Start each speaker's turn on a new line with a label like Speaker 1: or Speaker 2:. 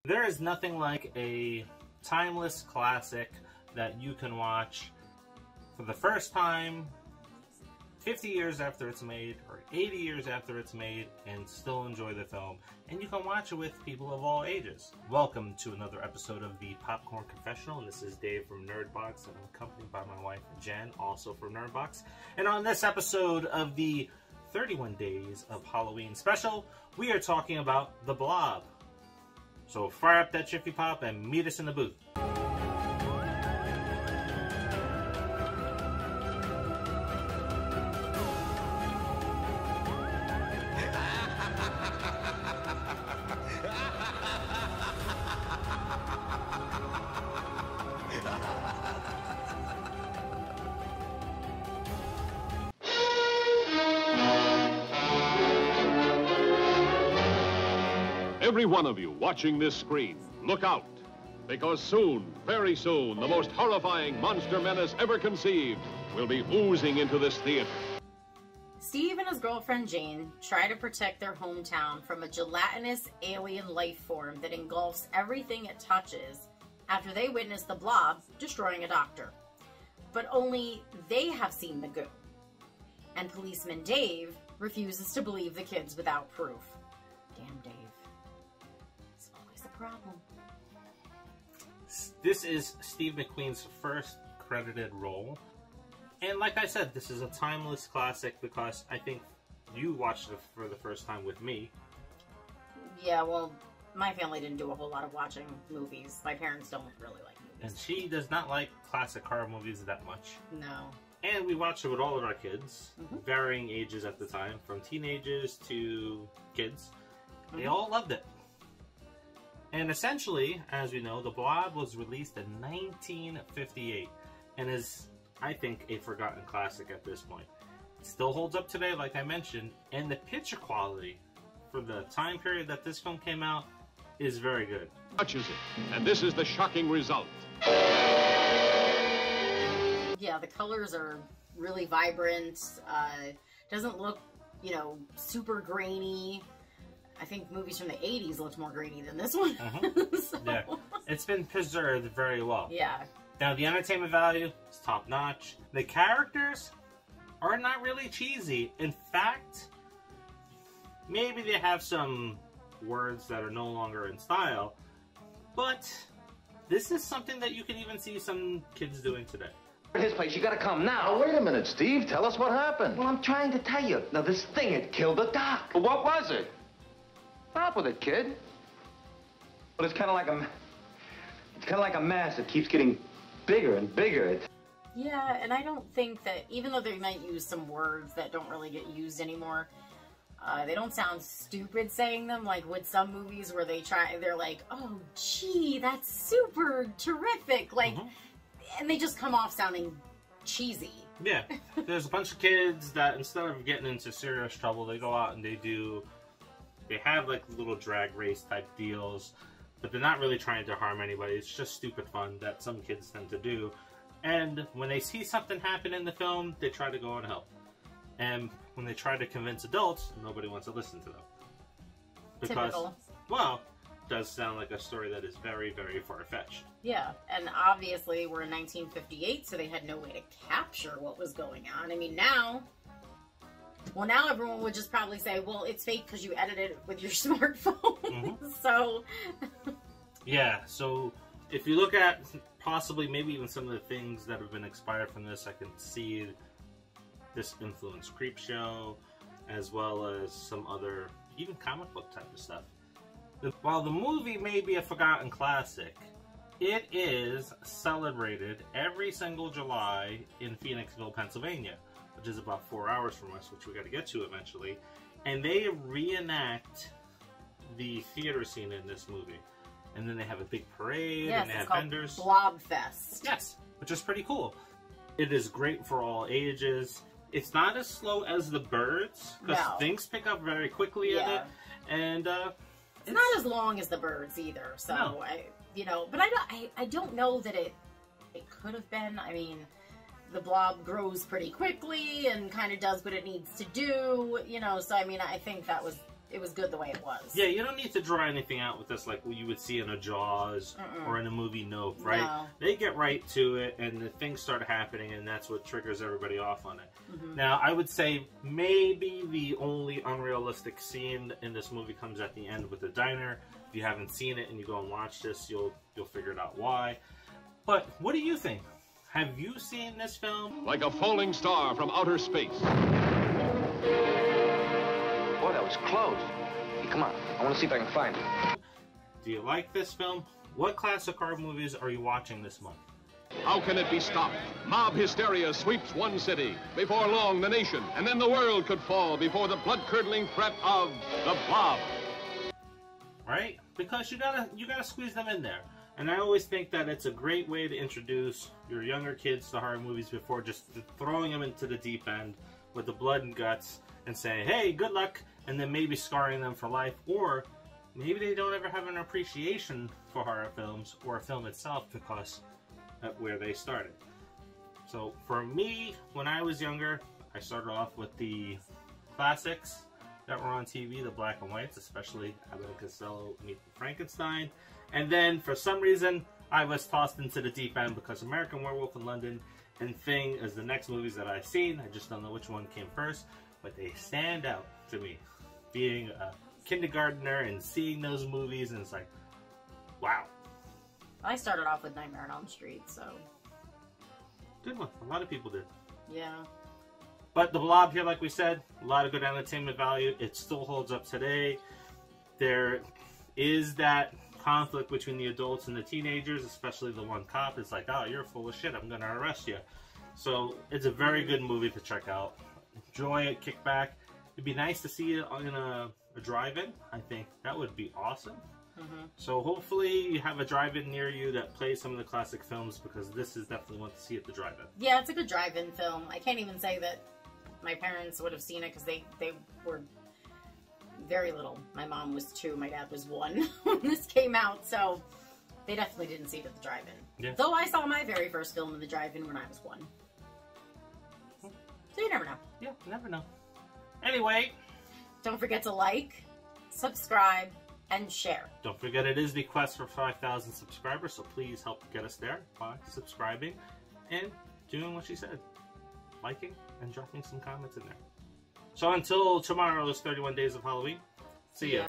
Speaker 1: There is nothing like a timeless classic that you can watch for the first time 50 years after it's made or 80 years after it's made and still enjoy the film. And you can watch it with people of all ages. Welcome to another episode of the Popcorn Confessional. This is Dave from Nerdbox, and I'm accompanied by my wife Jen, also from Nerdbox. And on this episode of the 31 Days of Halloween special, we are talking about the Blob. So fire up that Jiffy Pop and meet us in the booth.
Speaker 2: Every one of you watching this screen, look out, because soon, very soon, the most horrifying monster menace ever conceived will be oozing into this theater.
Speaker 3: Steve and his girlfriend Jane try to protect their hometown from a gelatinous alien life form that engulfs everything it touches after they witness the Blob destroying a doctor. But only they have seen the goo. And policeman Dave refuses to believe the kids without proof. Damn Dave. Problem.
Speaker 1: This is Steve McQueen's first credited role, and like I said, this is a timeless classic because I think you watched it for the first time with me.
Speaker 3: Yeah, well, my family didn't do a whole lot of watching movies. My parents don't really like movies.
Speaker 1: And she does not like classic horror movies that much.
Speaker 3: No.
Speaker 1: And we watched it with all of our kids, varying ages at the time, from teenagers to kids. They all loved it. And essentially, as we know, The Blob was released in 1958 and is, I think, a forgotten classic at this point. It still holds up today, like I mentioned, and the picture quality for the time period that this film came out is very good.
Speaker 2: Touches it, and this is the shocking result.
Speaker 3: Yeah, the colors are really vibrant. Doesn't look, super grainy. I think movies from the 80s looked more grainy than this one. So.
Speaker 1: Yeah, it's been preserved very well.
Speaker 3: Yeah.
Speaker 1: Now, the entertainment value is top-notch. The characters are not really cheesy. In fact, maybe they have some words that are no longer in style, but this is something that you can even see some kids doing today.
Speaker 4: His place, you gotta come now.
Speaker 5: Oh, wait a minute, Steve. Tell us what happened.
Speaker 4: Well, I'm trying to tell you. Now, this thing had killed the doc.
Speaker 5: Well, what was it?
Speaker 4: Stop with it, kid. But it's kind of like a mass that keeps getting bigger and bigger.
Speaker 3: Yeah, and I don't think that, even though they might use some words that don't really get used anymore, they don't sound stupid saying them, like with some movies where they're like, oh, gee, that's super terrific, like, and they just come off sounding cheesy.
Speaker 1: Yeah, there's a bunch of kids that instead of getting into serious trouble, they go out and they have like little drag race type deals, but they're not really trying to harm anybody. It's just stupid fun that some kids tend to do. And when they see something happen in the film, they try to go and help. And when they try to convince adults, nobody wants to listen to them. Because,
Speaker 3: typical.
Speaker 1: Well, it does sound like a story that is very, very far-fetched.
Speaker 3: Yeah, and obviously we're in 1958, so they had no way to capture what was going on. I mean, now everyone would just probably say, well, it's fake because you edited it with your smartphone. So
Speaker 1: yeah, so if you look at possibly maybe even some of the things that have been inspired from this, I can see this influence Creepshow, as well as some other, even comic book type of stuff. While the movie may be a forgotten classic, it is celebrated every single July in Phoenixville, Pennsylvania, which is about 4 hours from us, which we got to get to eventually. And they reenact the theater scene in this movie. And then they have a big parade, and they have vendors.
Speaker 3: Blob Fest.
Speaker 1: Yes, which is pretty cool. It is great for all ages. It's not as slow as The Birds, because things pick up very quickly in it. And
Speaker 3: it's not as long as The Birds either. So
Speaker 1: no.
Speaker 3: But I don't know that it could have been. I mean, the Blob grows pretty quickly and kind of does what it needs to do, so I mean, I think that was it was good the way it was.
Speaker 1: Yeah, you don't need to draw anything out with this like what you would see in a Jaws or in a movie Nope, right?
Speaker 3: No.
Speaker 1: They get right to it, and the things start happening, and that's what triggers everybody off on it. Now, I would say maybe the only unrealistic scene in this movie comes at the end with the diner. If you haven't seen it and you go and watch this, you'll figure it out why. But what do you think? Have you seen this film?
Speaker 2: Like a falling star from outer space.
Speaker 4: Boy, that was close. Hey, come on. I want to see if I can find it.
Speaker 1: Do you like this film? What classic horror movies are you watching this month?
Speaker 2: How can it be stopped? Mob hysteria sweeps one city. Before long, the nation, and then the world could fall before the blood-curdling threat of the Blob.
Speaker 1: Right? Because you gotta squeeze them in there. And I always think that it's a great way to introduce your younger kids to horror movies before just throwing them into the deep end with the blood and guts and saying, hey, good luck, and then maybe scarring them for life. Or maybe they don't ever have an appreciation for horror films or a film itself because of where they started. So for me, when I was younger, I started off with the classics that were on TV, the black and whites, especially Abbott and Costello Meet Frankenstein. And then, for some reason, I was tossed into the deep end because American Werewolf in London and Thing is the next movies that I've seen. I just don't know which one came first, but they stand out to me. Being a kindergartner and seeing those movies, and it's like, wow.
Speaker 3: I started off with Nightmare on Elm Street, so...
Speaker 1: Good one. A lot of people did.
Speaker 3: Yeah.
Speaker 1: But The Blob here, like we said, a lot of good entertainment value. It still holds up today. There is that conflict between the adults and the teenagers, especially the one cop is like, oh, you're full of shit, I'm gonna arrest you. So it's a very good movie to check out. Enjoy it, kick back. It'd be nice to see it in a drive-in. I think that would be awesome. So hopefully you have a drive-in near you that plays some of the classic films, because this is definitely one to see at the drive-in.
Speaker 3: Yeah, it's a good drive-in film. I can't even say that my parents would have seen it because they were very little. My mom was 2, my dad was 1 when this came out, so they definitely didn't see it at the drive-in.
Speaker 1: Yeah.
Speaker 3: Though I saw my very first film in the drive-in when I was 1. So you never know.
Speaker 1: Yeah, you never know. Anyway,
Speaker 3: don't forget to like, subscribe, and share.
Speaker 1: Don't forget, it is the quest for 5,000 subscribers, so please help get us there by subscribing and doing what she said. Liking and dropping some comments in there. So until tomorrow's 31 Days of Halloween, see ya.